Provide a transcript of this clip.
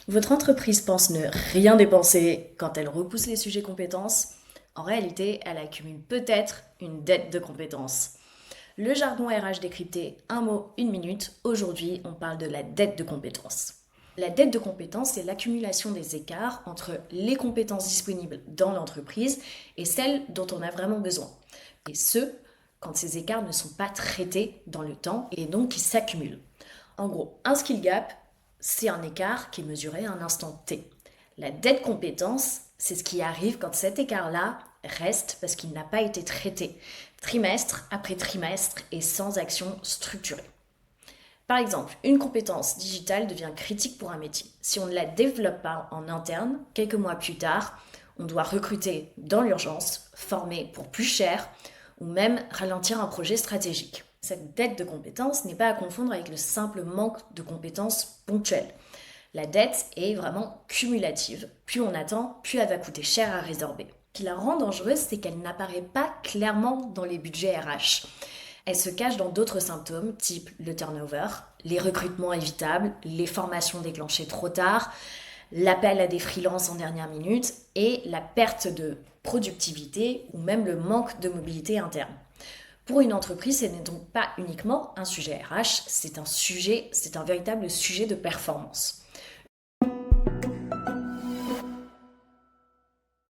Votre entreprise pense ne rien dépenser quand elle repousse les sujets compétences. En réalité, elle accumule peut-être une dette de compétences. Le jargon RH décrypté, un mot, une minute. Aujourd'hui, on parle de la dette de compétences. La dette de compétences, c'est l'accumulation des écarts entre les compétences disponibles dans l'entreprise et celles dont on a vraiment besoin. Et ce, quand ces écarts ne sont pas traités dans le temps et donc qui s'accumulent. En gros, un skill gap, c'est un écart qui est mesuré à un instant T. La dette compétence, c'est ce qui arrive quand cet écart-là reste parce qu'il n'a pas été traité, trimestre après trimestre et sans action structurée. Par exemple, une compétence digitale devient critique pour un métier. Si on ne la développe pas en interne, quelques mois plus tard, on doit recruter dans l'urgence, former pour plus cher ou même ralentir un projet stratégique. Cette dette de compétences n'est pas à confondre avec le simple manque de compétences ponctuelles. La dette est vraiment cumulative. Plus on attend, plus elle va coûter cher à résorber. Ce qui la rend dangereuse, c'est qu'elle n'apparaît pas clairement dans les budgets RH. Elle se cache dans d'autres symptômes, type le turnover, les recrutements évitables, les formations déclenchées trop tard, l'appel à des freelances en dernière minute et la perte de productivité ou même le manque de mobilité interne. Pour une entreprise, ce n'est donc pas uniquement un sujet RH, c'est un véritable sujet de performance.